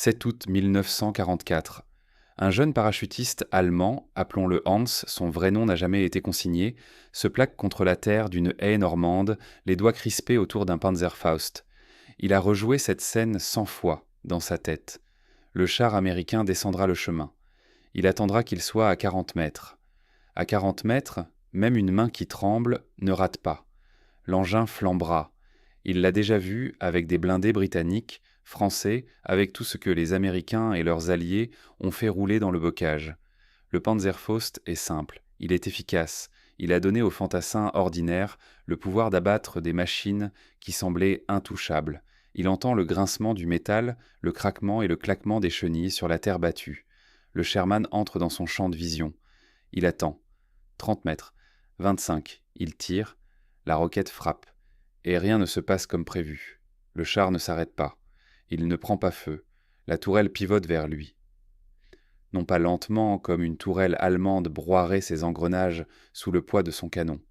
7 août 1944. Un jeune parachutiste allemand, appelons-le Hans, son vrai nom n'a jamais été consigné, se plaque contre la terre d'une haie normande, les doigts crispés autour d'un Panzerfaust. Il a rejoué cette scène 100 fois dans sa tête. Le char américain descendra le chemin. Il attendra qu'il soit à 40 mètres. À 40 mètres, même une main qui tremble ne rate pas. L'engin flambera. Il l'a déjà vu avec des blindés britanniques, français, avec tout ce que les Américains et leurs alliés ont fait rouler dans le bocage. Le Panzerfaust est simple, il est efficace, il a donné aux fantassins ordinaires le pouvoir d'abattre des machines qui semblaient intouchables. Il entend le grincement du métal, le craquement et le claquement des chenilles sur la terre battue. Le Sherman entre dans son champ de vision. Il attend. 30 mètres. 25. Il tire. La roquette frappe. Et rien ne se passe comme prévu. Le char ne s'arrête pas. Il ne prend pas feu. La tourelle pivote vers lui. Non pas lentement, comme une tourelle allemande broierait ses engrenages sous le poids de son canon.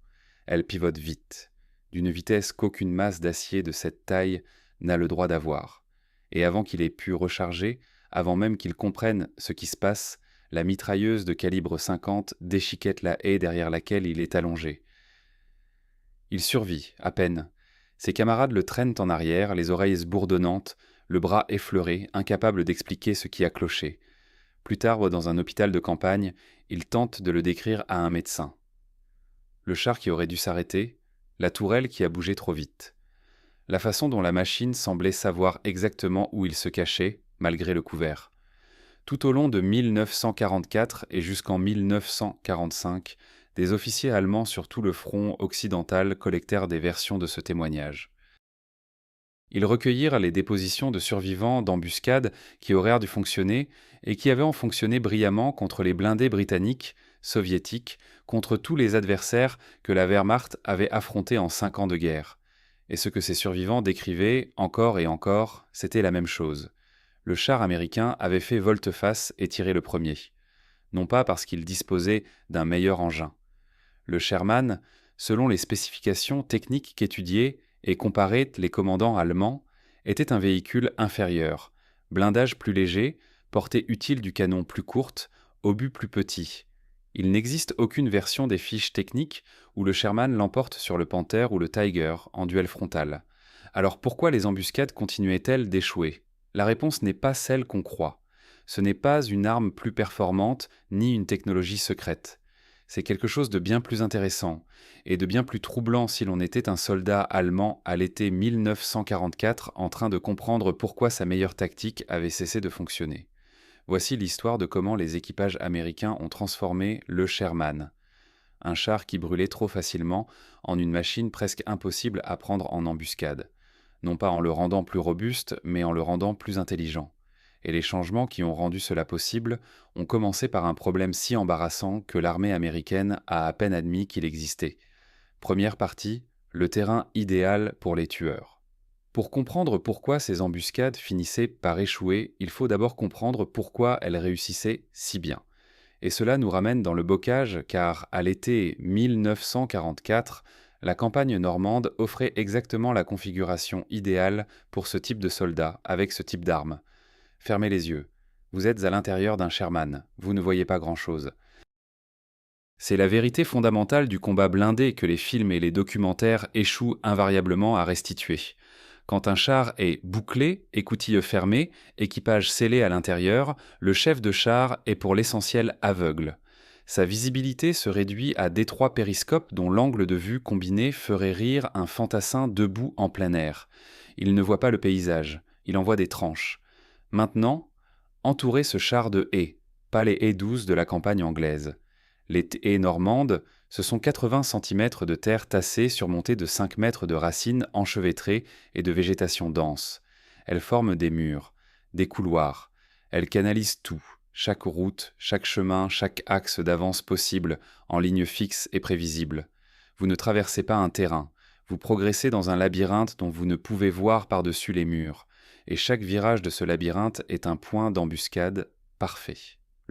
Elle pivote vite, d'une vitesse qu'aucune masse d'acier de cette taille n'a le droit d'avoir. Et avant qu'il ait pu recharger, avant même qu'il comprenne ce qui se passe, la mitrailleuse de calibre 50 déchiquette la haie derrière laquelle il est allongé. Il survit, à peine. Ses camarades le traînent en arrière, les oreilles bourdonnantes, le bras effleuré, incapable d'expliquer ce qui a cloché. Plus tard, dans un hôpital de campagne, il tente de le décrire à un médecin. Le char qui aurait dû s'arrêter, la tourelle qui a bougé trop vite. La façon dont la machine semblait savoir exactement où il se cachait, malgré le couvert. Tout au long de 1944 et jusqu'en 1945, des officiers allemands sur tout le front occidental collectèrent des versions de ce témoignage. Ils recueillirent les dépositions de survivants d'embuscades qui auraient dû fonctionner et qui avaient fonctionné brillamment contre les blindés britanniques, soviétiques, contre tous les adversaires que la Wehrmacht avait affrontés en 5 ans de guerre. Et ce que ces survivants décrivaient encore et encore, c'était la même chose. Le char américain avait fait volte-face et tiré le premier. Non pas parce qu'il disposait d'un meilleur engin. Le Sherman, selon les spécifications techniques qu'étudiaient et comparaient les commandants allemands, était un véhicule inférieur, blindage plus léger, portée utile du canon plus courte, obus plus petit. Il n'existe aucune version des fiches techniques où le Sherman l'emporte sur le Panther ou le Tiger en duel frontal. Alors pourquoi les embuscades continuaient-elles d'échouer ? La réponse n'est pas celle qu'on croit. Ce n'est pas une arme plus performante ni une technologie secrète. C'est quelque chose de bien plus intéressant et de bien plus troublant si l'on était un soldat allemand à l'été 1944 en train de comprendre pourquoi sa meilleure tactique avait cessé de fonctionner. Voici l'histoire de comment les équipages américains ont transformé le Sherman, un char qui brûlait trop facilement, en une machine presque impossible à prendre en embuscade. Non pas en le rendant plus robuste, mais en le rendant plus intelligent. Et les changements qui ont rendu cela possible ont commencé par un problème si embarrassant que l'armée américaine a à peine admis qu'il existait. Première partie, le terrain idéal pour les tueurs. Pour comprendre pourquoi ces embuscades finissaient par échouer, il faut d'abord comprendre pourquoi elles réussissaient si bien. Et cela nous ramène dans le bocage car, à l'été 1944, la campagne normande offrait exactement la configuration idéale pour ce type de soldats, avec ce type d'armes. Fermez les yeux. Vous êtes à l'intérieur d'un Sherman. Vous ne voyez pas grand-chose. C'est la vérité fondamentale du combat blindé que les films et les documentaires échouent invariablement à restituer. Quand un char est bouclé, écoutille fermée, équipage scellé à l'intérieur, le chef de char est pour l'essentiel aveugle. Sa visibilité se réduit à d'étroits périscopes dont l'angle de vue combiné ferait rire un fantassin debout en plein air. Il ne voit pas le paysage, il en voit des tranches. Maintenant, entourez ce char de haies, pas les haies douces de la campagne anglaise. Les haies normandes, ce sont 80 cm de terre tassée surmontée de 5 mètres de racines enchevêtrées et de végétation dense. Elles forment des murs, des couloirs. Elles canalisent tout, chaque route, chaque chemin, chaque axe d'avance possible, en ligne fixe et prévisible. Vous ne traversez pas un terrain, vous progressez dans un labyrinthe dont vous ne pouvez voir par-dessus les murs. Et chaque virage de ce labyrinthe est un point d'embuscade parfait.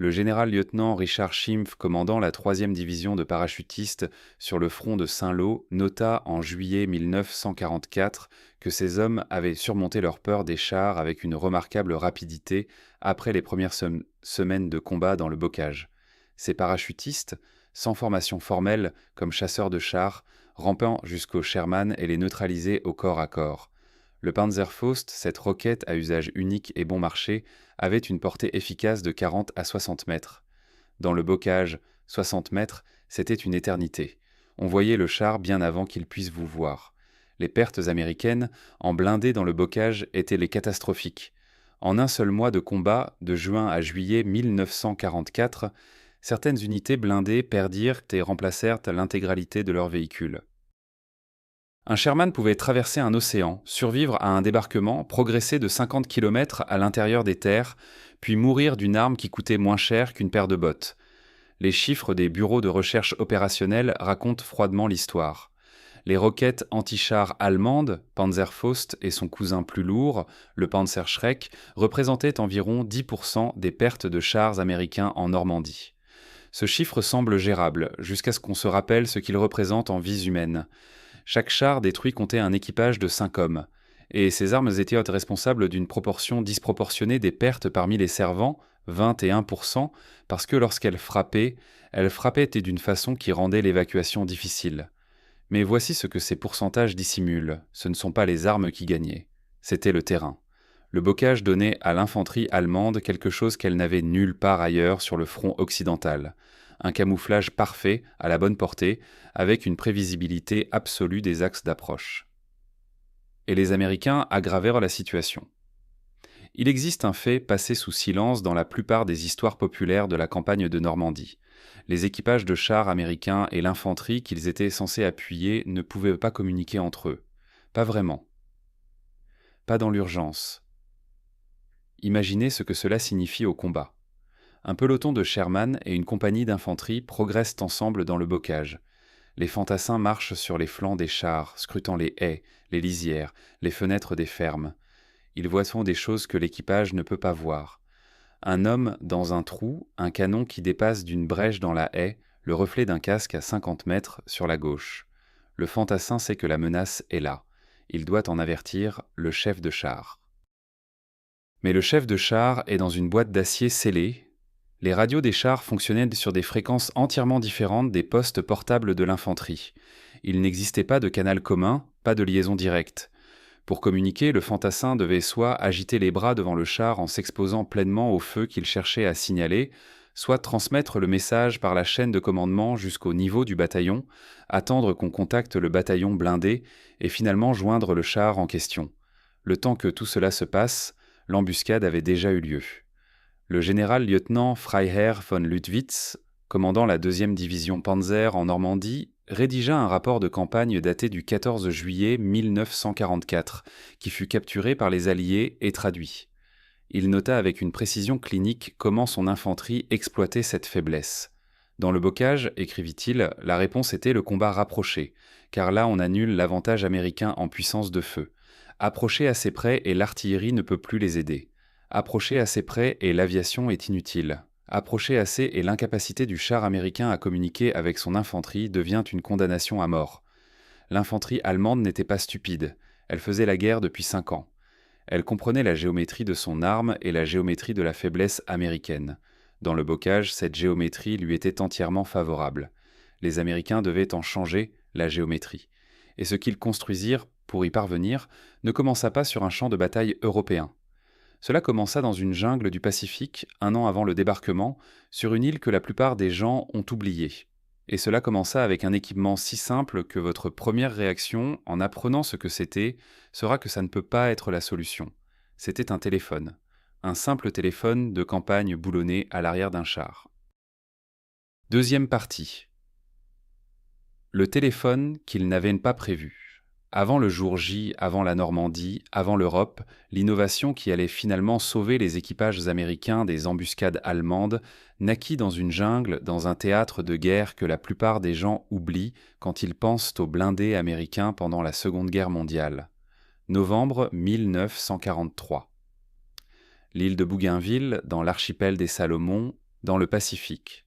Le général-lieutenant Richard Schimpf, commandant la 3e division de parachutistes sur le front de Saint-Lô, nota en juillet 1944 que ces hommes avaient surmonté leur peur des chars avec une remarquable rapidité après les premières semaines de combat dans le bocage. Ces parachutistes, sans formation formelle comme chasseurs de chars, rampant jusqu'au Sherman et les neutraliser au corps à corps. Le Panzerfaust, cette roquette à usage unique et bon marché, avait une portée efficace de 40 à 60 mètres. Dans le bocage, 60 mètres, c'était une éternité. On voyait le char bien avant qu'il puisse vous voir. Les pertes américaines, en blindés dans le bocage, étaient les catastrophiques. En un seul mois de combat, de juin à juillet 1944, certaines unités blindées perdirent et remplacèrent l'intégralité de leurs véhicules. Un Sherman pouvait traverser un océan, survivre à un débarquement, progresser de 50 km à l'intérieur des terres, puis mourir d'une arme qui coûtait moins cher qu'une paire de bottes. Les chiffres des bureaux de recherche opérationnelle racontent froidement l'histoire. Les roquettes anti-chars allemandes, Panzerfaust et son cousin plus lourd, le Panzerschreck, représentaient environ 10% des pertes de chars américains en Normandie. Ce chiffre semble gérable, jusqu'à ce qu'on se rappelle ce qu'il représente en vies humaines. Chaque char détruit comptait un équipage de 5 hommes, et ces armes étaient responsables d'une proportion disproportionnée des pertes parmi les servants, 21%, parce que lorsqu'elles frappaient et d'une façon qui rendait l'évacuation difficile. Mais voici ce que ces pourcentages dissimulent, ce ne sont pas les armes qui gagnaient, c'était le terrain. Le bocage donnait à l'infanterie allemande quelque chose qu'elle n'avait nulle part ailleurs sur le front occidental. Un camouflage parfait, à la bonne portée, avec une prévisibilité absolue des axes d'approche. Et les Américains aggravèrent la situation. Il existe un fait passé sous silence dans la plupart des histoires populaires de la campagne de Normandie. Les équipages de chars américains et l'infanterie qu'ils étaient censés appuyer ne pouvaient pas communiquer entre eux. Pas vraiment. Pas dans l'urgence. Imaginez ce que cela signifie au combat. Un peloton de Sherman et une compagnie d'infanterie progressent ensemble dans le bocage. Les fantassins marchent sur les flancs des chars, scrutant les haies, les lisières, les fenêtres des fermes. Ils voient des choses que l'équipage ne peut pas voir. Un homme dans un trou, un canon qui dépasse d'une brèche dans la haie, le reflet d'un casque à 50 mètres sur la gauche. Le fantassin sait que la menace est là. Il doit en avertir le chef de char. Mais le chef de char est dans une boîte d'acier scellée. Les radios des chars fonctionnaient sur des fréquences entièrement différentes des postes portables de l'infanterie. Il n'existait pas de canal commun, pas de liaison directe. Pour communiquer, le fantassin devait soit agiter les bras devant le char en s'exposant pleinement au feu qu'il cherchait à signaler, soit transmettre le message par la chaîne de commandement jusqu'au niveau du bataillon, attendre qu'on contacte le bataillon blindé et finalement joindre le char en question. Le temps que tout cela se passe, l'embuscade avait déjà eu lieu. Le général-lieutenant Freiherr von Luttwitz, commandant la 2e division Panzer en Normandie, rédigea un rapport de campagne daté du 14 juillet 1944, qui fut capturé par les Alliés et traduit. Il nota avec une précision clinique comment son infanterie exploitait cette faiblesse. Dans le bocage, écrivit-il, la réponse était le combat rapproché, car là on annule l'avantage américain en puissance de feu. Approcher assez près et l'artillerie ne peut plus les aider. Approcher assez près et l'aviation est inutile. Approcher assez et l'incapacité du char américain à communiquer avec son infanterie devient une condamnation à mort. L'infanterie allemande n'était pas stupide. Elle faisait la guerre depuis 5 ans. Elle comprenait la géométrie de son arme et la géométrie de la faiblesse américaine. Dans le bocage, cette géométrie lui était entièrement favorable. Les Américains devaient en changer la géométrie. Et ce qu'ils construisirent, pour y parvenir, ne commença pas sur un champ de bataille européen. Cela commença dans une jungle du Pacifique, 1 an avant le débarquement, sur une île que la plupart des gens ont oubliée. Et cela commença avec un équipement si simple que votre première réaction, en apprenant ce que c'était, sera que ça ne peut pas être la solution. C'était un téléphone. Un simple téléphone de campagne boulonné à l'arrière d'un char. Deuxième partie. Le téléphone qu'ils n'avaient pas prévu. Avant le jour J, avant la Normandie, avant l'Europe, l'innovation qui allait finalement sauver les équipages américains des embuscades allemandes naquit dans une jungle, dans un théâtre de guerre que la plupart des gens oublient quand ils pensent aux blindés américains pendant la Seconde Guerre mondiale. Novembre 1943. L'île de Bougainville, dans l'archipel des Salomon, Dans le Pacifique,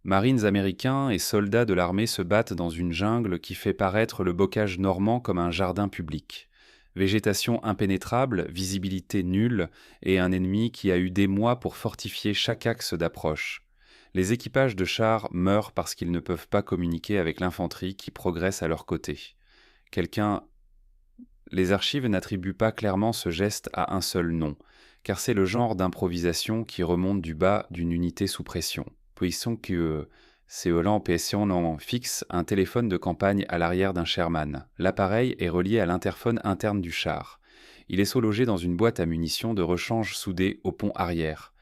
marines américains et soldats de l'armée se battent dans une jungle qui fait paraître le bocage normand comme un jardin public. Végétation impénétrable, visibilité nulle, et un ennemi qui a eu des mois pour fortifier chaque axe d'approche. Les équipages de chars meurent parce qu'ils ne peuvent pas communiquer avec l'infanterie qui progresse à leur côté. Quelqu'un... Les archives n'attribuent pas clairement ce geste à un seul nom, car c'est le genre d'improvisation qui remonte du bas d'une unité sous pression. Puisson que Seolan en fixe un téléphone de campagne à l'arrière d'un Sherman. L'appareil est relié à l'interphone interne du char. Il est sous-logé dans une boîte à munitions de rechange soudée au pont arrière.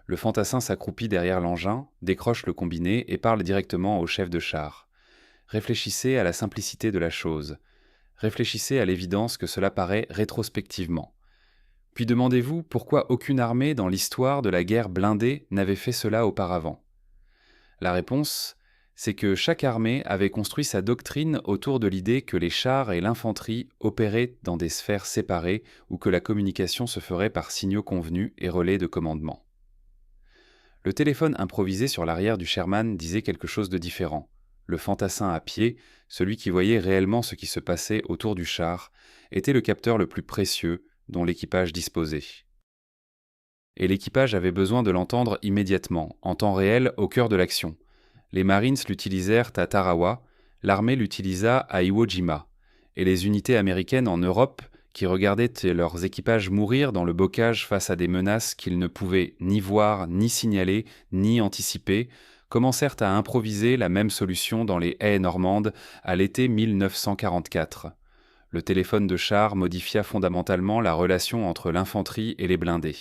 Le fantassin s'accroupit derrière l'engin, décroche le combiné et parle directement au chef de char. Réfléchissez à la simplicité de la chose. Réfléchissez à l'évidence que cela paraît rétrospectivement. Puis demandez-vous pourquoi aucune armée dans l'histoire de la guerre blindée n'avait fait cela auparavant. La réponse, c'est que chaque armée avait construit sa doctrine autour de l'idée que les chars et l'infanterie opéraient dans des sphères séparées ou que la communication se ferait par signaux convenus et relais de commandement. Le téléphone improvisé sur l'arrière du Sherman disait quelque chose de différent. Le fantassin à pied, celui qui voyait réellement ce qui se passait autour du char, était le capteur le plus précieux dont l'équipage disposait. Et l'équipage avait besoin de l'entendre immédiatement, en temps réel, au cœur de l'action. Les Marines l'utilisèrent à Tarawa, l'armée l'utilisa à Iwo Jima, et les unités américaines en Europe, qui regardaient leurs équipages mourir dans le bocage face à des menaces qu'ils ne pouvaient ni voir, ni signaler, ni anticiper, commencèrent à improviser la même solution dans les haies normandes à l'été 1944. Le téléphone de char modifia fondamentalement la relation entre l'infanterie et les blindés.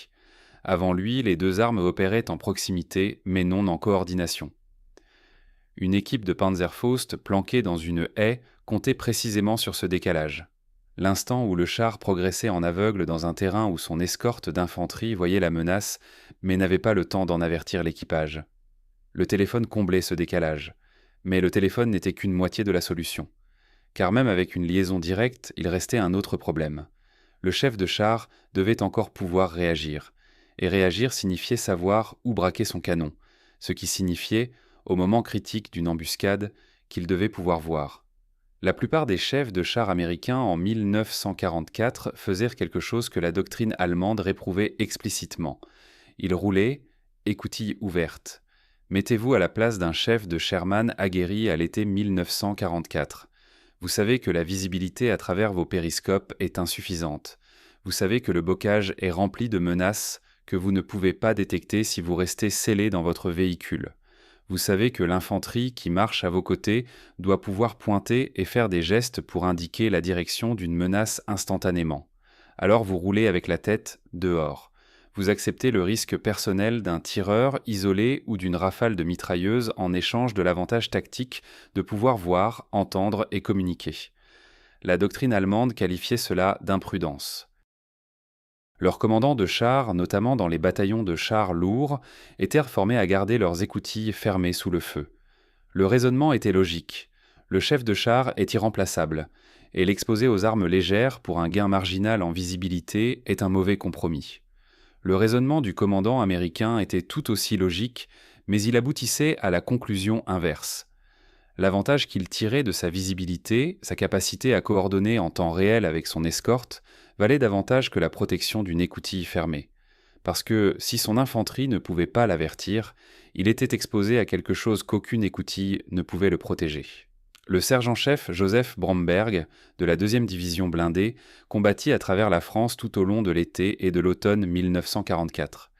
Avant lui, les deux armes opéraient en proximité, mais non en coordination. Une équipe de Panzerfaust planquée dans une haie comptait précisément sur ce décalage. L'instant où le char progressait en aveugle dans un terrain où son escorte d'infanterie voyait la menace, mais n'avait pas le temps d'en avertir l'équipage. Le téléphone comblait ce décalage, mais le téléphone n'était qu'une moitié de la solution. Car même avec une liaison directe, il restait un autre problème. Le chef de char devait encore pouvoir réagir. Et réagir signifiait savoir où braquer son canon, ce qui signifiait, au moment critique d'une embuscade, qu'il devait pouvoir voir. La plupart des chefs de chars américains en 1944 faisaient quelque chose que la doctrine allemande réprouvait explicitement. Ils roulaient, écoutille ouverte. Mettez-vous à la place d'un chef de Sherman aguerri à l'été 1944. Vous savez que la visibilité à travers vos périscopes est insuffisante. Vous savez que le bocage est rempli de menaces que vous ne pouvez pas détecter si vous restez scellé dans votre véhicule. Vous savez que l'infanterie qui marche à vos côtés doit pouvoir pointer et faire des gestes pour indiquer la direction d'une menace instantanément. Alors vous roulez avec la tête dehors. Vous acceptez le risque personnel d'un tireur isolé ou d'une rafale de mitrailleuse en échange de l'avantage tactique de pouvoir voir, entendre et communiquer. La doctrine allemande qualifiait cela d'imprudence. Leurs commandants de chars, notamment dans les bataillons de chars lourds, étaient formés à garder leurs écoutilles fermées sous le feu. Le raisonnement était logique. Le chef de char est irremplaçable, et l'exposer aux armes légères pour un gain marginal en visibilité est un mauvais compromis. Le raisonnement du commandant américain était tout aussi logique, mais il aboutissait à la conclusion inverse. L'avantage qu'il tirait de sa visibilité, sa capacité à coordonner en temps réel avec son escorte, valait davantage que la protection d'une écoutille fermée. Parce que, si son infanterie ne pouvait pas l'avertir, il était exposé à quelque chose qu'aucune écoutille ne pouvait le protéger. Le sergent-chef Joseph Bromberg, de la 2e division blindée, combattit à travers la France tout au long de l'été et de l'automne 1944.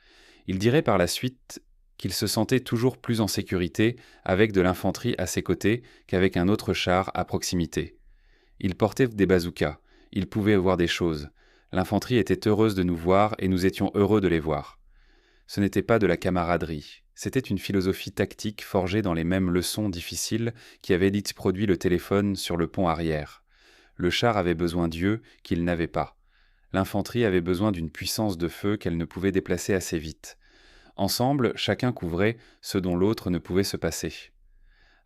Il dirait par la suite qu'il se sentait toujours plus en sécurité avec de l'infanterie à ses côtés qu'avec un autre char à proximité. Il portait des bazookas, il pouvait voir des choses. L'infanterie était heureuse de nous voir et nous étions heureux de les voir. Ce n'était pas de la camaraderie, c'était une philosophie tactique forgée dans les mêmes leçons difficiles qui avaient produit le téléphone sur le pont arrière. Le char avait besoin d'yeux qu'il n'avait pas. L'infanterie avait besoin d'une puissance de feu qu'elle ne pouvait déplacer assez vite. Ensemble, chacun couvrait ce dont l'autre ne pouvait se passer.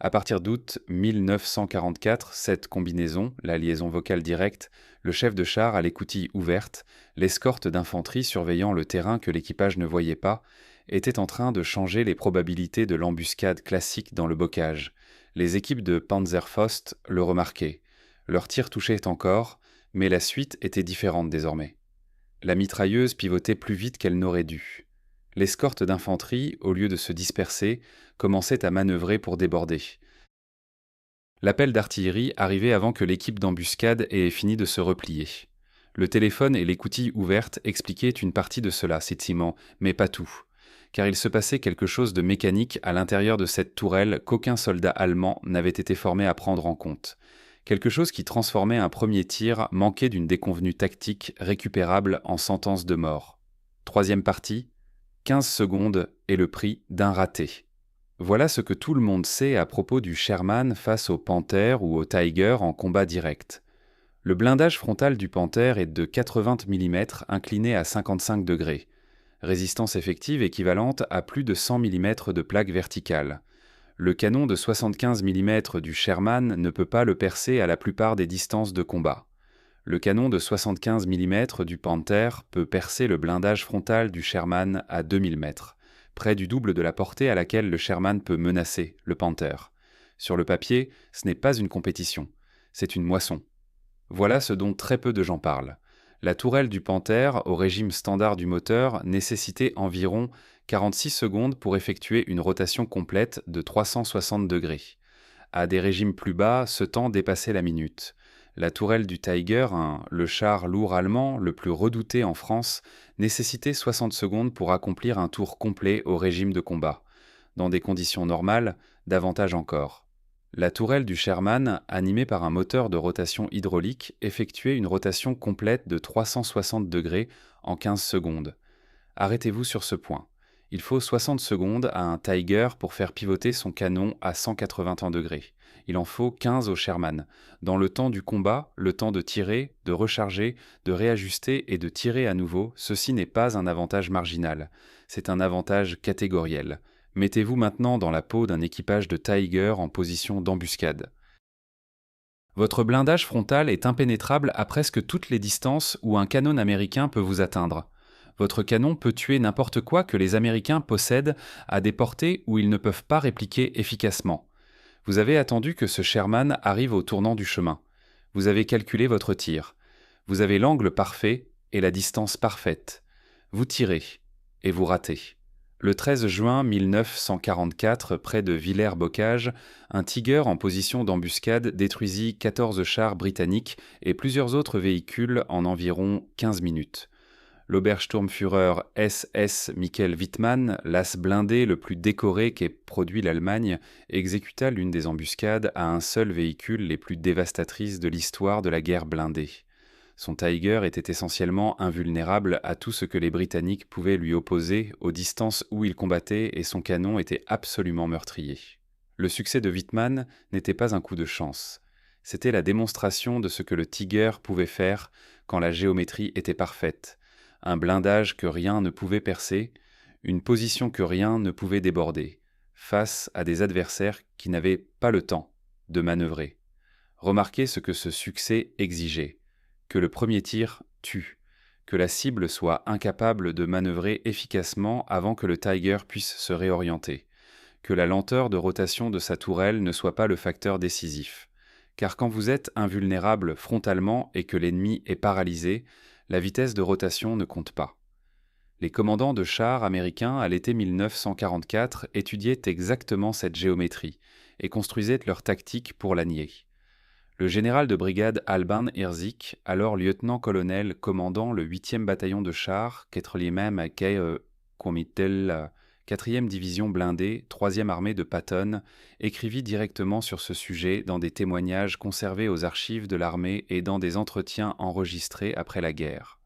À partir d'août 1944, cette combinaison, la liaison vocale directe, le chef de char à l'écoutille ouverte, l'escorte d'infanterie surveillant le terrain que l'équipage ne voyait pas, était en train de changer les probabilités de l'embuscade classique dans le bocage. Les équipes de Panzerfaust le remarquaient. Leurs tirs touchaient encore, mais la suite était différente désormais. La mitrailleuse pivotait plus vite qu'elle n'aurait dû. L'escorte d'infanterie, au lieu de se disperser, commençait à manœuvrer pour déborder. L'appel d'artillerie arrivait avant que l'équipe d'embuscade ait fini de se replier. Le téléphone et l'écoutille ouverte expliquaient une partie de cela, Simon, mais pas tout. Car il se passait quelque chose de mécanique à l'intérieur de cette tourelle qu'aucun soldat allemand n'avait été formé à prendre en compte. Quelque chose qui transformait un premier tir manqué d'une déconvenue tactique récupérable en sentence de mort. Troisième partie, 15 secondes et le prix d'un raté. Voilà ce que tout le monde sait à propos du Sherman face au Panther ou au Tiger en combat direct. Le blindage frontal du Panther est de 80 mm incliné à 55 degrés. Résistance effective équivalente à plus de 100 mm de plaque verticale. Le canon de 75 mm du Sherman ne peut pas le percer à la plupart des distances de combat. Le canon de 75 mm du Panther peut percer le blindage frontal du Sherman à 2000 mètres, près du double de la portée à laquelle le Sherman peut menacer le Panther. Sur le papier, ce n'est pas une compétition, c'est une moisson. Voilà ce dont très peu de gens parlent. La tourelle du Panther, au régime standard du moteur, nécessitait environ 46 secondes pour effectuer une rotation complète de 360 degrés. À des régimes plus bas, ce temps dépassait la minute. La tourelle du Tiger, le char lourd allemand le plus redouté en France, nécessitait 60 secondes pour accomplir un tour complet au régime de combat. Dans des conditions normales, davantage encore. La tourelle du Sherman, animée par un moteur de rotation hydraulique, effectuait une rotation complète de 360 degrés en 15 secondes. Arrêtez-vous sur ce point. Il faut 60 secondes à un Tiger pour faire pivoter son canon à 180 degrés. Il en faut 15 au Sherman. Dans le temps du combat, le temps de tirer, de recharger, de réajuster et de tirer à nouveau, ceci n'est pas un avantage marginal. C'est un avantage catégoriel. Mettez-vous maintenant dans la peau d'un équipage de Tiger en position d'embuscade. Votre blindage frontal est impénétrable à presque toutes les distances où un canon américain peut vous atteindre. Votre canon peut tuer n'importe quoi que les Américains possèdent à des portées où ils ne peuvent pas répliquer efficacement. Vous avez attendu que ce Sherman arrive au tournant du chemin. Vous avez calculé votre tir. Vous avez l'angle parfait et la distance parfaite. Vous tirez et vous ratez. Le 13 juin 1944, près de Villers-Bocage, un Tiger en position d'embuscade détruisit 14 chars britanniques et plusieurs autres véhicules en environ 15 minutes. L'Obersturmführer SS Michael Wittmann, l'as blindé le plus décoré qu'ait produit l'Allemagne, exécuta l'une des embuscades à un seul véhicule les plus dévastatrices de l'histoire de la guerre blindée. Son Tiger était essentiellement invulnérable à tout ce que les Britanniques pouvaient lui opposer aux distances où il combattait et son canon était absolument meurtrier. Le succès de Wittmann n'était pas un coup de chance. C'était la démonstration de ce que le Tiger pouvait faire quand la géométrie était parfaite. Un blindage que rien ne pouvait percer, une position que rien ne pouvait déborder, face à des adversaires qui n'avaient pas le temps de manœuvrer. Remarquez ce que ce succès exigeait. Que le premier tir tue, que la cible soit incapable de manœuvrer efficacement avant que le Tiger puisse se réorienter, que la lenteur de rotation de sa tourelle ne soit pas le facteur décisif. Car quand vous êtes invulnérable frontalement et que l'ennemi est paralysé, la vitesse de rotation ne compte pas. Les commandants de chars américains à l'été 1944 étudiaient exactement cette géométrie et construisaient leur tactique pour la nier. Le général de brigade Alban Herzig, alors lieutenant-colonel commandant le 8e bataillon de chars, 4e Komittel, 4e division blindée, 3e armée de Patton, écrivit directement sur ce sujet dans des témoignages conservés aux archives de l'armée et dans des entretiens enregistrés après la guerre.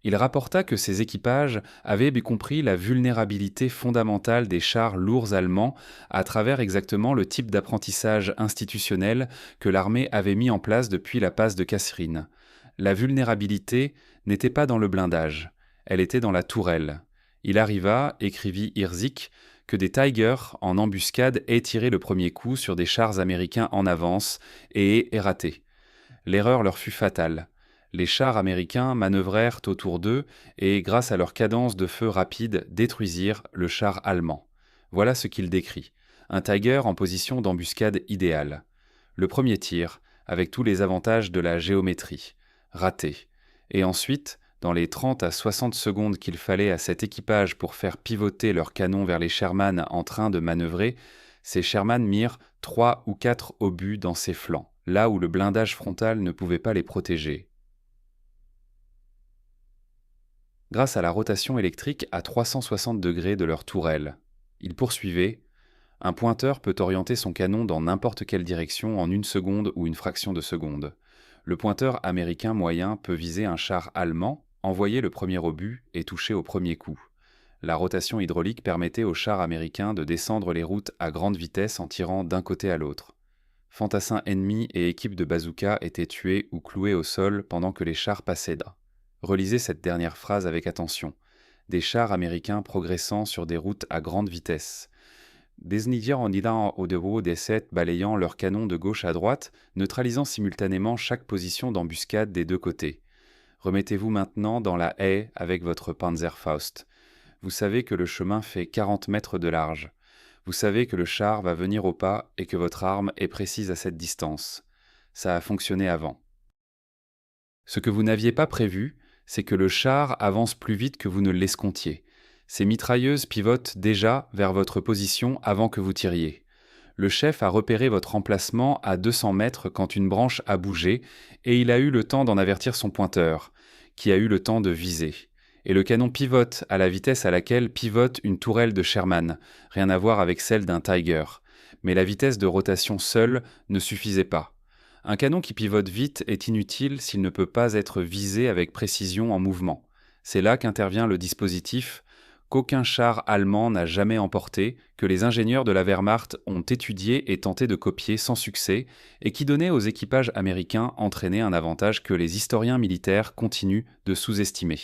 Il rapporta que ses équipages avaient compris la vulnérabilité fondamentale des chars lourds allemands à travers exactement le type d'apprentissage institutionnel que l'armée avait mis en place depuis la passe de Kasserine. La vulnérabilité n'était pas dans le blindage, elle était dans la tourelle. Il arriva, écrivit Herzig, que des Tigers en embuscade aient tiré le premier coup sur des chars américains en avance et aient raté. L'erreur leur fut fatale. Les chars américains manœuvrèrent autour d'eux et, grâce à leur cadence de feu rapide, détruisirent le char allemand. Voilà ce qu'il décrit. Un Tiger en position d'embuscade idéale. Le premier tir, avec tous les avantages de la géométrie. Raté. Et ensuite, dans les 30 à 60 secondes qu'il fallait à cet équipage pour faire pivoter leurs canons vers les Sherman en train de manœuvrer, ces Sherman mirent 3 ou 4 obus dans ses flancs, là où le blindage frontal ne pouvait pas les protéger. Grâce à la rotation électrique à 360 degrés de leur tourelle, ils poursuivaient. Un pointeur peut orienter son canon dans n'importe quelle direction en 1 seconde ou une fraction de seconde. Le pointeur américain moyen peut viser un char allemand, envoyer le premier obus et toucher au premier coup. La rotation hydraulique permettait aux chars américains de descendre les routes à grande vitesse en tirant d'un côté à l'autre. Fantassins ennemis et équipes de bazooka étaient tués ou cloués au sol pendant que les chars passaient. Relisez cette dernière phrase avec attention. Des chars américains progressant sur des routes à grande vitesse. Des Nidiens en idant au debout des 7 balayant leurs canons de gauche à droite, neutralisant simultanément chaque position d'embuscade des deux côtés. Remettez-vous maintenant dans la haie avec votre Panzerfaust. Vous savez que le chemin fait 40 mètres de large. Vous savez que le char va venir au pas et que votre arme est précise à cette distance. Ça a fonctionné avant. Ce que vous n'aviez pas prévu, c'est que le char avance plus vite que vous ne l'escomptiez. Ces mitrailleuses pivotent déjà vers votre position avant que vous tiriez. Le chef a repéré votre emplacement à 200 mètres quand une branche a bougé et il a eu le temps d'en avertir son pointeur, qui a eu le temps de viser. Et le canon pivote à la vitesse à laquelle pivote une tourelle de Sherman, rien à voir avec celle d'un Tiger. Mais la vitesse de rotation seule ne suffisait pas. Un canon qui pivote vite est inutile s'il ne peut pas être visé avec précision en mouvement. C'est là qu'intervient le dispositif qu'aucun char allemand n'a jamais emporté, que les ingénieurs de la Wehrmacht ont étudié et tenté de copier sans succès, et qui donnait aux équipages américains entraînés un avantage que les historiens militaires continuent de sous-estimer.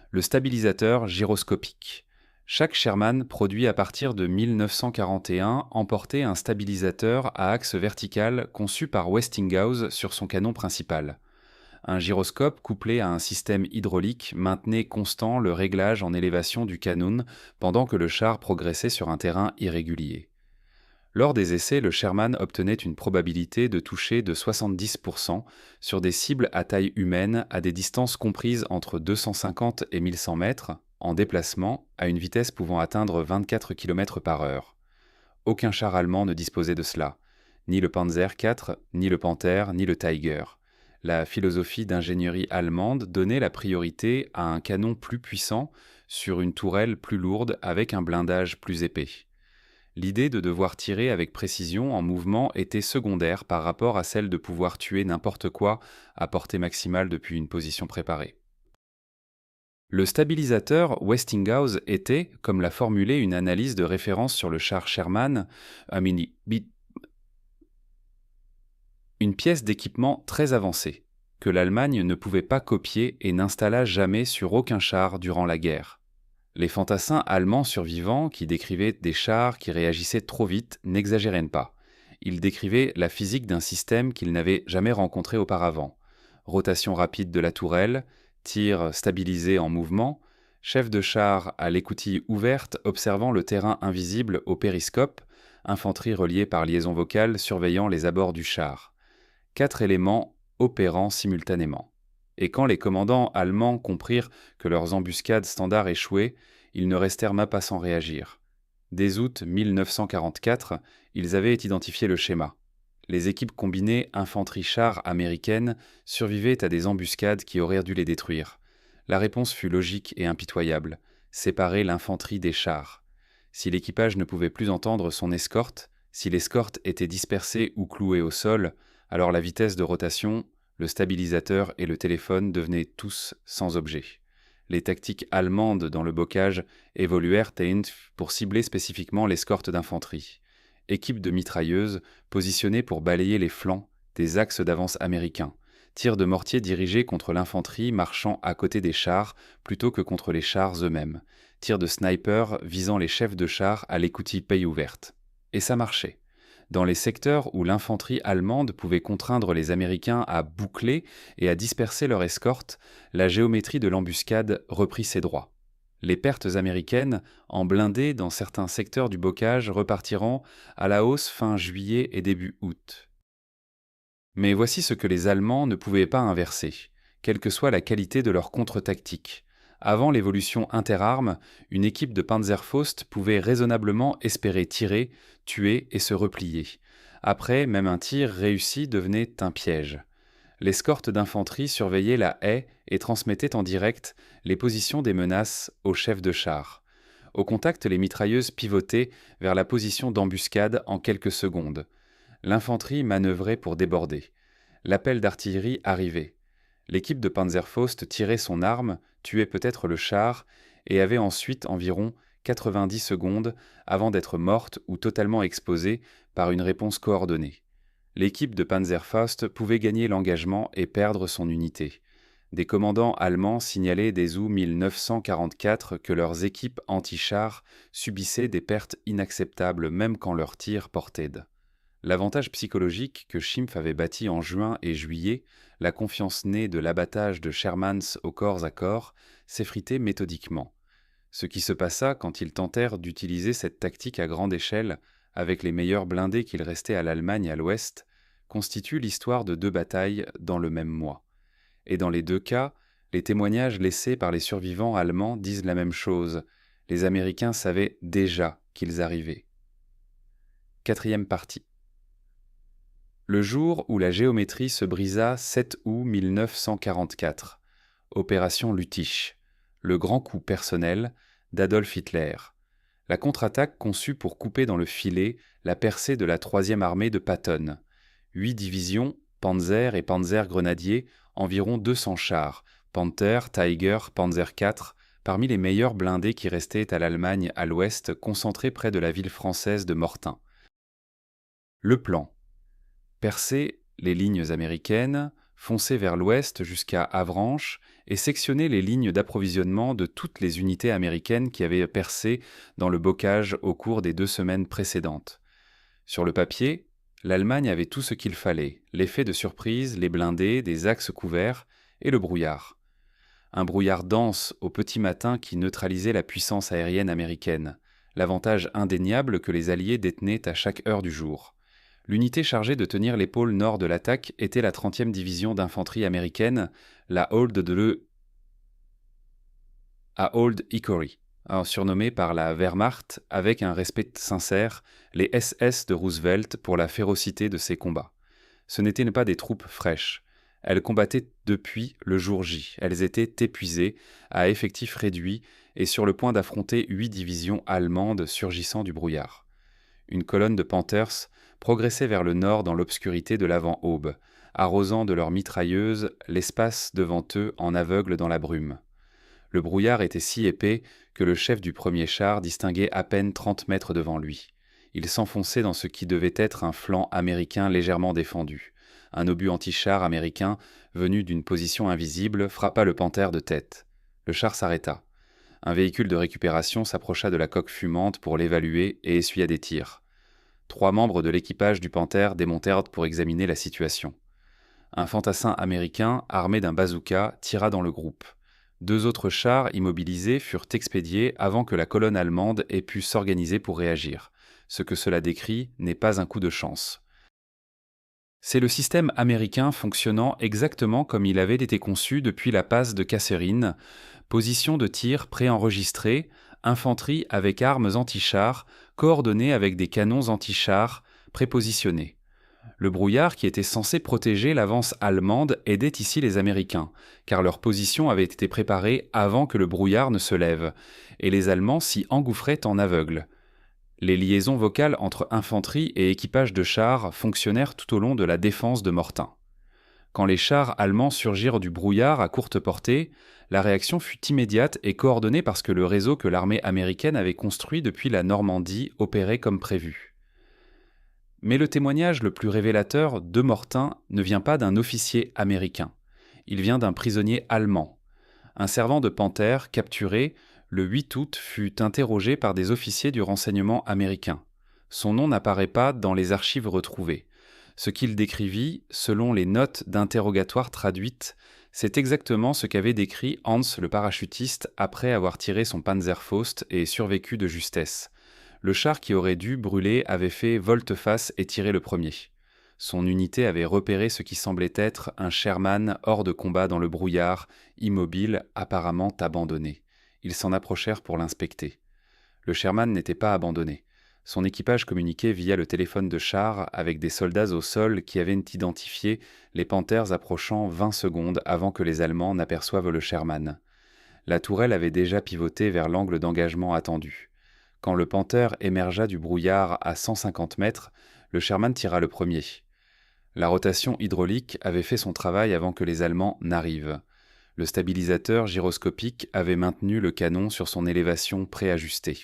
Le stabilisateur gyroscopique. Chaque Sherman produit à partir de 1941 emportait un stabilisateur à axe vertical conçu par Westinghouse sur son canon principal. Un gyroscope couplé à un système hydraulique maintenait constant le réglage en élévation du canon pendant que le char progressait sur un terrain irrégulier. Lors des essais, le Sherman obtenait une probabilité de toucher de 70% sur des cibles à taille humaine à des distances comprises entre 250 et 1100 mètres, en déplacement, à une vitesse pouvant atteindre 24 km/h. Aucun char allemand ne disposait de cela, ni le Panzer IV, ni le Panther, ni le Tiger. La philosophie d'ingénierie allemande donnait la priorité à un canon plus puissant sur une tourelle plus lourde avec un blindage plus épais. L'idée de devoir tirer avec précision en mouvement était secondaire par rapport à celle de pouvoir tuer n'importe quoi à portée maximale depuis une position préparée. Le stabilisateur Westinghouse était, comme l'a formulé une analyse de référence sur le char Sherman, une pièce d'équipement très avancée, que l'Allemagne ne pouvait pas copier et n'installa jamais sur aucun char durant la guerre. Les fantassins allemands survivants, qui décrivaient des chars qui réagissaient trop vite, n'exagéraient pas. Ils décrivaient la physique d'un système qu'ils n'avaient jamais rencontré auparavant. Rotation rapide de la tourelle, tir stabilisé en mouvement, chef de char à l'écoutille ouverte observant le terrain invisible au périscope, infanterie reliée par liaison vocale surveillant les abords du char. 4 éléments opérant simultanément. Et quand les commandants allemands comprirent que leurs embuscades standards échouaient, ils ne restèrent même pas sans réagir. Dès août 1944, ils avaient identifié le schéma. Les équipes combinées infanterie-chars américaines survivaient à des embuscades qui auraient dû les détruire. La réponse fut logique et impitoyable, séparer l'infanterie des chars. Si l'équipage ne pouvait plus entendre son escorte, si l'escorte était dispersée ou clouée au sol, alors la vitesse de rotation, le stabilisateur et le téléphone devenaient tous sans objet. Les tactiques allemandes dans le bocage évoluèrent pour cibler spécifiquement l'escorte d'infanterie. Équipe de mitrailleuses positionnée pour balayer les flancs des axes d'avance américains. tirs de mortier dirigés contre l'infanterie marchant à côté des chars plutôt que contre les chars eux-mêmes, tirs de sniper visant les chefs de chars à l'écoutille paille ouverte. Et ça marchait. Dans les secteurs où l'infanterie allemande pouvait contraindre les Américains à boucler et à disperser leur escorte, la géométrie de l'embuscade reprit ses droits. Les pertes américaines, en blindés dans certains secteurs du bocage, repartiront à la hausse fin juillet et début août. Mais voici ce que les Allemands ne pouvaient pas inverser, quelle que soit la qualité de leur contre-tactique. Avant l'évolution interarmes, une équipe de Panzerfaust pouvait raisonnablement espérer tirer, tuer et se replier. Après, même un tir réussi devenait un piège. L'escorte d'infanterie surveillait la haie et transmettait en direct les positions des menaces au chef de char. Au contact, les mitrailleuses pivotaient vers la position d'embuscade en quelques secondes. L'infanterie manœuvrait pour déborder. L'appel d'artillerie arrivait. L'équipe de Panzerfaust tirait son arme, tuait peut-être le char, et avait ensuite environ 90 secondes avant d'être morte ou totalement exposée par une réponse coordonnée. L'équipe de Panzerfaust pouvait gagner l'engagement et perdre son unité. Des commandants allemands signalaient dès août 1944 que leurs équipes anti-chars subissaient des pertes inacceptables même quand leurs tirs portaient. L'avantage psychologique que Schimpf avait bâti en juin et juillet, la confiance née de l'abattage de Shermans au corps à corps, s'effritait méthodiquement. Ce qui se passa quand ils tentèrent d'utiliser cette tactique à grande échelle, avec les meilleurs blindés qu'il restait à l'Allemagne à l'ouest, constitue l'histoire de 2 batailles dans le même mois. Et dans les 2 cas, les témoignages laissés par les survivants allemands disent la même chose. Les Américains savaient déjà qu'ils arrivaient. 4e partie. Le jour où la géométrie se brisa 7 août 1944. Opération Lüttich. Le grand coup personnel d'Adolf Hitler. La contre-attaque conçue pour couper dans le filet la percée de la 3e armée de Patton. 8 divisions, Panzer et Panzer grenadiers, environ 200 chars, Panther, Tiger, Panzer IV, parmi les meilleurs blindés qui restaient à l'Allemagne à l'ouest, concentrés près de la ville française de Mortain. Le plan. Percer les lignes américaines, foncer vers l'ouest jusqu'à Avranches et sectionner les lignes d'approvisionnement de toutes les unités américaines qui avaient percé dans le bocage au cours des 2 semaines précédentes. Sur le papier, l'Allemagne avait tout ce qu'il fallait, l'effet de surprise, les blindés, des axes couverts et le brouillard. Un brouillard dense au petit matin qui neutralisait la puissance aérienne américaine, l'avantage indéniable que les Alliés détenaient à chaque heure du jour. L'unité chargée de tenir l'épaule nord de l'attaque était la 30e division d'infanterie américaine, la Old Hickory, surnommée par la Wehrmacht, avec un respect sincère, les SS de Roosevelt pour la férocité de ses combats. Ce n'étaient pas des troupes fraîches. Elles combattaient depuis le jour J. Elles étaient épuisées, à effectifs réduits, et sur le point d'affronter 8 divisions allemandes surgissant du brouillard. Une colonne de Panthers progressaient vers le nord dans l'obscurité de l'avant-aube, arrosant de leurs mitrailleuses l'espace devant eux en aveugle dans la brume. Le brouillard était si épais que le chef du premier char distinguait à peine 30 mètres devant lui. Il s'enfonçait dans ce qui devait être un flanc américain légèrement défendu. Un obus anti-char américain, venu d'une position invisible, frappa le Panther de tête. Le char s'arrêta. Un véhicule de récupération s'approcha de la coque fumante pour l'évaluer et essuya des tirs. 3 membres de l'équipage du Panther démontèrent pour examiner la situation. Un fantassin américain, armé d'un bazooka, tira dans le groupe. 2 autres chars immobilisés furent expédiés avant que la colonne allemande ait pu s'organiser pour réagir. Ce que cela décrit n'est pas un coup de chance. C'est le système américain fonctionnant exactement comme il avait été conçu depuis la passe de Kasserine, position de tir préenregistrée, infanterie avec armes anti-chars, coordonnée avec des canons anti-chars prépositionnés. Le brouillard qui était censé protéger l'avance allemande aidait ici les Américains, car leur position avait été préparée avant que le brouillard ne se lève, et les Allemands s'y engouffraient en aveugles. Les liaisons vocales entre infanterie et équipage de chars fonctionnèrent tout au long de la défense de Mortain. Quand les chars allemands surgirent du brouillard à courte portée, la réaction fut immédiate et coordonnée parce que le réseau que l'armée américaine avait construit depuis la Normandie opérait comme prévu. Mais le témoignage le plus révélateur de Mortin ne vient pas d'un officier américain. Il vient d'un prisonnier allemand. Un servant de Panthère, capturé, le 8 août, fut interrogé par des officiers du renseignement américain. Son nom n'apparaît pas dans les archives retrouvées. Ce qu'il décrivit, selon les notes d'interrogatoire traduites, c'est exactement ce qu'avait décrit Hans le parachutiste après avoir tiré son Panzerfaust et survécu de justesse. Le char qui aurait dû brûler avait fait volte-face et tiré le premier. Son unité avait repéré ce qui semblait être un Sherman hors de combat dans le brouillard, immobile, apparemment abandonné. Ils s'en approchèrent pour l'inspecter. Le Sherman n'était pas abandonné. Son équipage communiquait via le téléphone de char avec des soldats au sol qui avaient identifié les Panthers approchant 20 secondes avant que les Allemands n'aperçoivent le Sherman. La tourelle avait déjà pivoté vers l'angle d'engagement attendu. Quand le Panther émergea du brouillard à 150 mètres, le Sherman tira le premier. La rotation hydraulique avait fait son travail avant que les Allemands n'arrivent. Le stabilisateur gyroscopique avait maintenu le canon sur son élévation préajustée.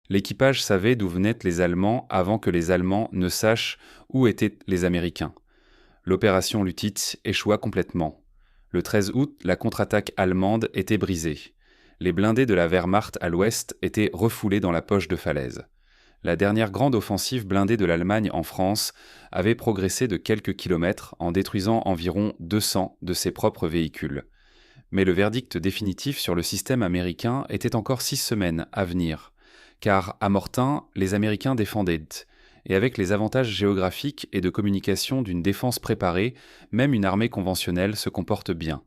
L'équipage savait d'où venaient les Allemands avant que les Allemands ne sachent où étaient les Américains. L'opération Lutitz échoua complètement. Le 13 août, la contre-attaque allemande était brisée. Les blindés de la Wehrmacht à l'ouest étaient refoulés dans la poche de falaise. La dernière grande offensive blindée de l'Allemagne en France avait progressé de quelques kilomètres en détruisant environ 200 de ses propres véhicules. Mais le verdict définitif sur le système américain était encore 6 semaines à venir, car à Mortain, les Américains défendaient, et avec les avantages géographiques et de communication d'une défense préparée, même une armée conventionnelle se comporte bien.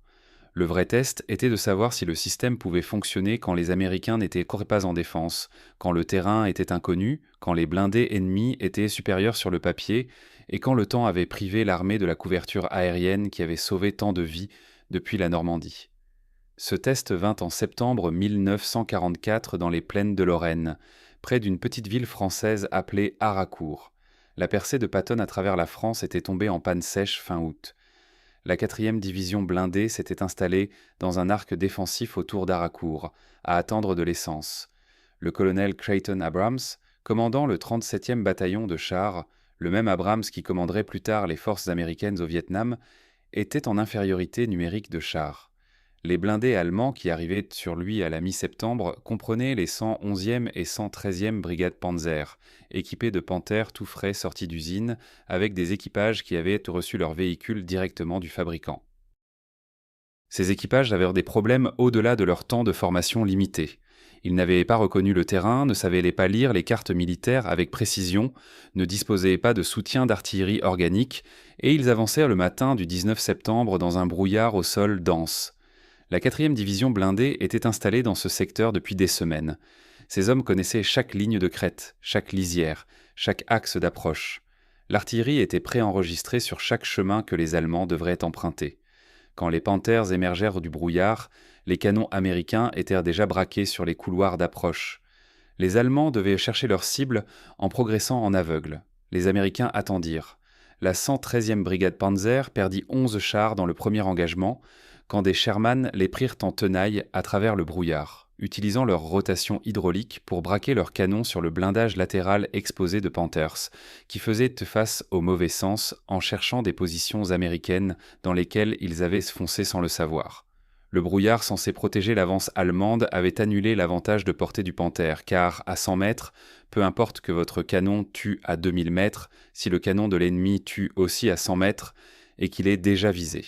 Le vrai test était de savoir si le système pouvait fonctionner quand les Américains n'étaient pas en défense, quand le terrain était inconnu, quand les blindés ennemis étaient supérieurs sur le papier, et quand le temps avait privé l'armée de la couverture aérienne qui avait sauvé tant de vies depuis la Normandie. Ce test vint en septembre 1944 dans les plaines de Lorraine, près d'une petite ville française appelée Haraucourt. La percée de Patton à travers la France était tombée en panne sèche fin août. La 4e division blindée s'était installée dans un arc défensif autour d'Haraucourt, à attendre de l'essence. Le colonel Creighton Abrams, commandant le 37e bataillon de chars, le même Abrams qui commanderait plus tard les forces américaines au Vietnam, était en infériorité numérique de chars. Les blindés allemands qui arrivaient sur lui à la mi-septembre comprenaient les 111e et 113e brigades Panzer, équipées de Panthers tout frais sortis d'usine, avec des équipages qui avaient reçu leurs véhicules directement du fabricant. Ces équipages avaient des problèmes au-delà de leur temps de formation limité. Ils n'avaient pas reconnu le terrain, ne savaient pas lire les cartes militaires avec précision, ne disposaient pas de soutien d'artillerie organique, et ils avancèrent le matin du 19 septembre dans un brouillard au sol dense. La 4e division blindée était installée dans ce secteur depuis des semaines. Ces hommes connaissaient chaque ligne de crête, chaque lisière, chaque axe d'approche. L'artillerie était préenregistrée sur chaque chemin que les Allemands devraient emprunter. Quand les Panthers émergèrent du brouillard, les canons américains étaient déjà braqués sur les couloirs d'approche. Les Allemands devaient chercher leur cible en progressant en aveugle. Les Américains attendirent. La 113e brigade Panzer perdit 11 chars dans le premier engagement, quand des Sherman les prirent en tenaille à travers le brouillard, utilisant leur rotation hydraulique pour braquer leurs canons sur le blindage latéral exposé de Panthers, qui faisaient face au mauvais sens en cherchant des positions américaines dans lesquelles ils avaient foncé sans le savoir. Le brouillard censé protéger l'avance allemande avait annulé l'avantage de portée du Panther, car à 100 mètres, peu importe que votre canon tue à 2000 mètres, si le canon de l'ennemi tue aussi à 100 mètres, et qu'il est déjà visé.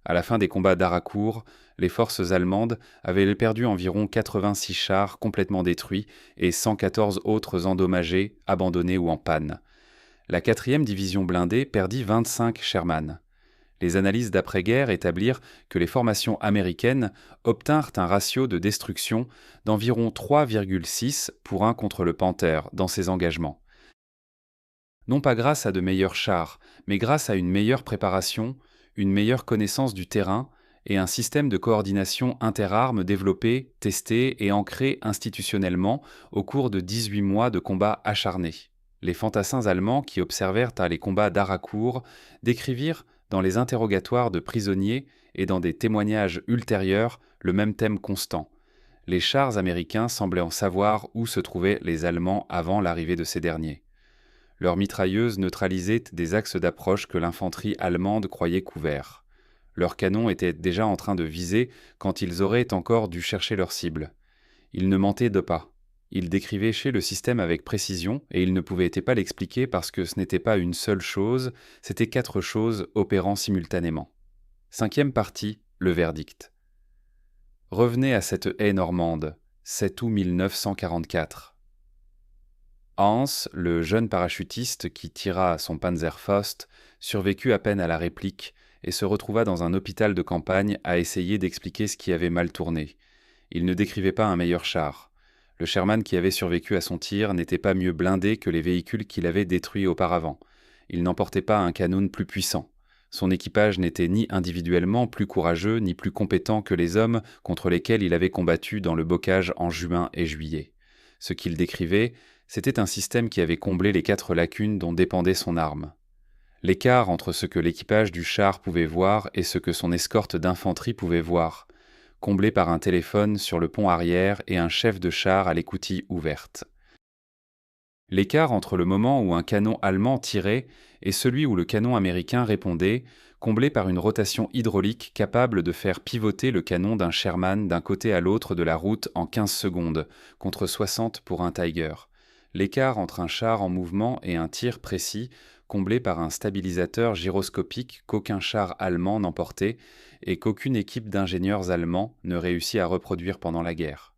À la fin des combats d'Haraucourt, les forces allemandes avaient perdu environ 86 chars complètement détruits et 114 autres endommagés, abandonnés ou en panne. La 4e division blindée perdit 25 Sherman. Les analyses d'après-guerre établirent que les formations américaines obtinrent un ratio de destruction d'environ 3,6 pour 1 contre le Panther dans ces engagements. Non pas grâce à de meilleurs chars, mais grâce à une meilleure préparation, une meilleure connaissance du terrain et un système de coordination interarmes développé, testé et ancré institutionnellement au cours de 18 mois de combats acharnés. Les fantassins allemands qui observèrent les combats d'Haraucourt décrivirent dans les interrogatoires de prisonniers et dans des témoignages ultérieurs le même thème constant. Les chars américains semblaient en savoir où se trouvaient les Allemands avant l'arrivée de ces derniers. Leurs mitrailleuses neutralisaient des axes d'approche que l'infanterie allemande croyait couverts. Leurs canons étaient déjà en train de viser quand ils auraient encore dû chercher leur cible. Ils ne mentaient de pas. Ils décrivaient chez le système avec précision et ils ne pouvaient pas l'expliquer parce que ce n'était pas une seule chose, c'était 4 choses opérant simultanément. 5e partie, le verdict. Revenez à cette haie normande, 7 août 1944. Hans, le jeune parachutiste qui tira à son Panzerfaust, survécut à peine à la réplique et se retrouva dans un hôpital de campagne à essayer d'expliquer ce qui avait mal tourné. Il ne décrivait pas un meilleur char. Le Sherman qui avait survécu à son tir n'était pas mieux blindé que les véhicules qu'il avait détruits auparavant. Il n'emportait pas un canon plus puissant. Son équipage n'était ni individuellement plus courageux ni plus compétent que les hommes contre lesquels il avait combattu dans le bocage en juin et juillet. Ce qu'il décrivait, c'était un système qui avait comblé les 4 lacunes dont dépendait son arme. L'écart entre ce que l'équipage du char pouvait voir et ce que son escorte d'infanterie pouvait voir, comblé par un téléphone sur le pont arrière et un chef de char à l'écoutille ouverte. L'écart entre le moment où un canon allemand tirait et celui où le canon américain répondait, comblé par une rotation hydraulique capable de faire pivoter le canon d'un Sherman d'un côté à l'autre de la route en 15 secondes, contre 60 pour un Tiger. L'écart entre un char en mouvement et un tir précis, comblé par un stabilisateur gyroscopique qu'aucun char allemand n'emportait et qu'aucune équipe d'ingénieurs allemands ne réussit à reproduire pendant la guerre.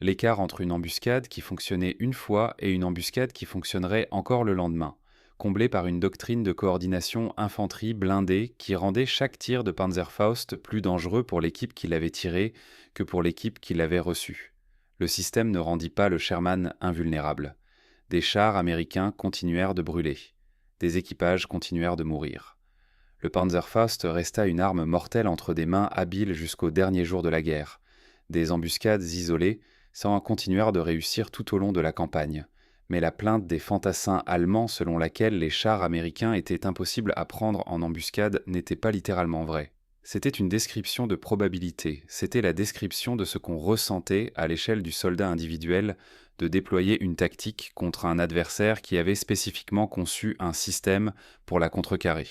L'écart entre une embuscade qui fonctionnait une fois et une embuscade qui fonctionnerait encore le lendemain, comblé par une doctrine de coordination infanterie blindée qui rendait chaque tir de Panzerfaust plus dangereux pour l'équipe qui l'avait tiré que pour l'équipe qui l'avait reçu. Le système ne rendit pas le Sherman invulnérable. Des chars américains continuèrent de brûler. Des équipages continuèrent de mourir. Le Panzerfaust resta une arme mortelle entre des mains habiles jusqu'au dernier jour de la guerre. Des embuscades isolées continuèrent de réussir tout au long de la campagne. Mais la plainte des fantassins allemands selon laquelle les chars américains étaient impossibles à prendre en embuscade n'était pas littéralement vraie. C'était une description de probabilité, c'était la description de ce qu'on ressentait à l'échelle du soldat individuel de déployer une tactique contre un adversaire qui avait spécifiquement conçu un système pour la contrecarrer.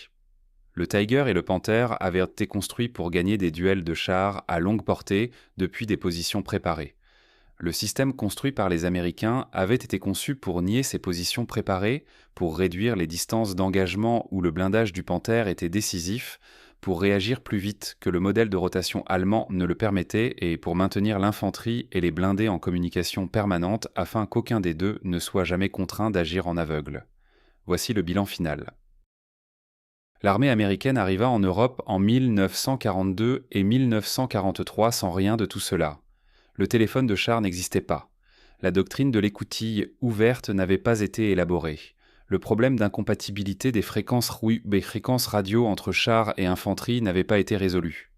Le Tiger et le Panther avaient été construits pour gagner des duels de chars à longue portée depuis des positions préparées. Le système construit par les Américains avait été conçu pour nier ces positions préparées, pour réduire les distances d'engagement où le blindage du Panther était décisif, pour réagir plus vite que le modèle de rotation allemand ne le permettait et pour maintenir l'infanterie et les blindés en communication permanente afin qu'aucun des deux ne soit jamais contraint d'agir en aveugle. Voici le bilan final. L'armée américaine arriva en Europe en 1942 et 1943 sans rien de tout cela. Le téléphone de char n'existait pas. La doctrine de l'écoutille ouverte n'avait pas été élaborée. Le problème d'incompatibilité des fréquences radio entre chars et infanterie n'avait pas été résolu.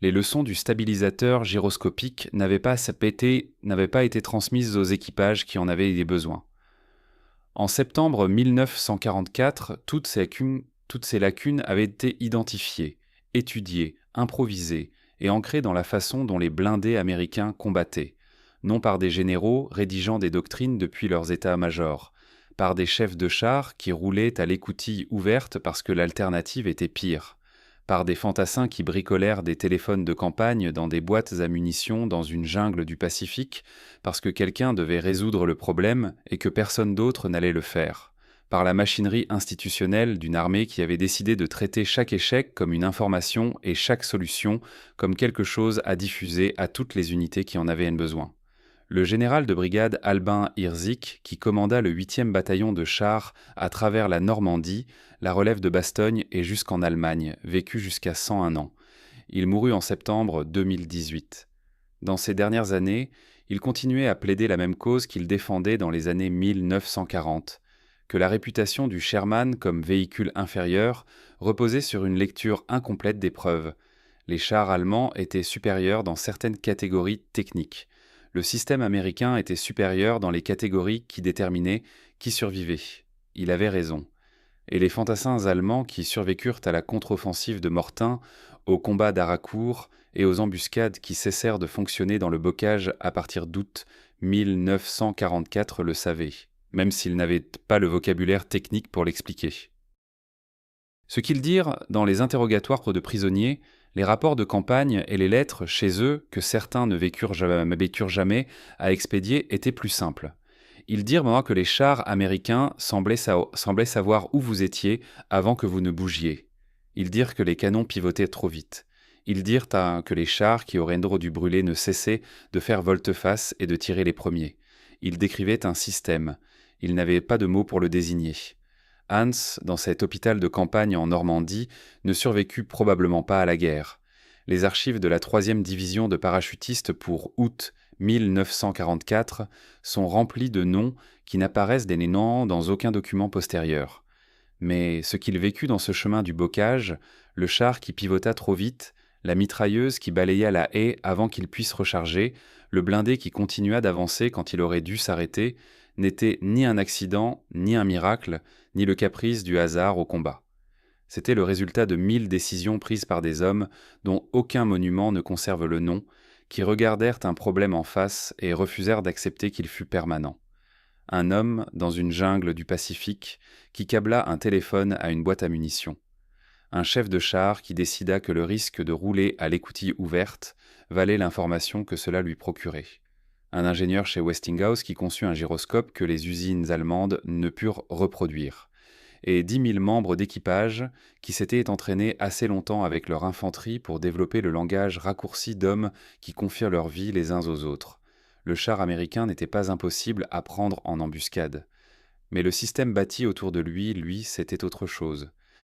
Les leçons du stabilisateur gyroscopique n'avaient pas été transmises aux équipages qui en avaient des besoins. En septembre 1944, toutes ces lacunes avaient été identifiées, étudiées, improvisées et ancrées dans la façon dont les blindés américains combattaient, non par des généraux rédigeant des doctrines depuis leurs états-majors, par des chefs de chars qui roulaient à l'écoutille ouverte parce que l'alternative était pire, par des fantassins qui bricolèrent des téléphones de campagne dans des boîtes à munitions dans une jungle du Pacifique parce que quelqu'un devait résoudre le problème et que personne d'autre n'allait le faire, par la machinerie institutionnelle d'une armée qui avait décidé de traiter chaque échec comme une information et chaque solution comme quelque chose à diffuser à toutes les unités qui en avaient besoin. Le général de brigade Albin Herzig, qui commanda le 8e bataillon de chars à travers la Normandie, la relève de Bastogne et jusqu'en Allemagne, vécut jusqu'à 101 ans. Il mourut en septembre 2018. Dans ces dernières années, il continuait à plaider la même cause qu'il défendait dans les années 1940, que la réputation du Sherman comme véhicule inférieur reposait sur une lecture incomplète des preuves. Les chars allemands étaient supérieurs dans certaines catégories techniques. Le système américain était supérieur dans les catégories qui déterminaient qui survivait. Il avait raison. Et les fantassins allemands qui survécurent à la contre-offensive de Mortain, aux combats d'Haracourt et aux embuscades qui cessèrent de fonctionner dans le bocage à partir d'août 1944 le savaient. même s'ils n'avaient pas le vocabulaire technique pour l'expliquer. Ce qu'ils dirent dans les interrogatoires de prisonniers, les rapports de campagne et les lettres chez eux, que certains ne vécurent jamais à expédier, étaient plus simples. Ils dirent maintenant que les chars américains semblaient savoir où vous étiez avant que vous ne bougiez. Ils dirent que les canons pivotaient trop vite. Ils dirent que les chars qui auraient dû brûler ne cessaient de faire volte-face et de tirer les premiers. Ils décrivaient un système. Ils n'avaient pas de mots pour le désigner. Hans, dans cet hôpital de campagne en Normandie, ne survécut probablement pas à la guerre. Les archives de la 3e division de parachutistes pour août 1944 sont remplies de noms qui n'apparaissent dès dans aucun document postérieur. Mais ce qu'il vécut dans ce chemin du bocage, le char qui pivota trop vite, la mitrailleuse qui balaya la haie avant qu'il puisse recharger, le blindé qui continua d'avancer quand il aurait dû s'arrêter, n'était ni un accident, ni un miracle, ni le caprice du hasard au combat. C'était le résultat de 1000 décisions prises par des hommes dont aucun monument ne conserve le nom, qui regardèrent un problème en face et refusèrent d'accepter qu'il fût permanent. Un homme, dans une jungle du Pacifique, qui câbla un téléphone à une boîte à munitions. Un chef de char qui décida que le risque de rouler à l'écoutille ouverte valait l'information que cela lui procurait. Un ingénieur chez Westinghouse qui conçut un gyroscope que les usines allemandes ne purent reproduire. Et 10 000 membres d'équipage qui s'étaient entraînés assez longtemps avec leur infanterie pour développer le langage raccourci d'hommes qui confient leur vie les uns aux autres. Le char américain n'était pas impossible à prendre en embuscade. Mais le système bâti autour de lui, c'était autre chose.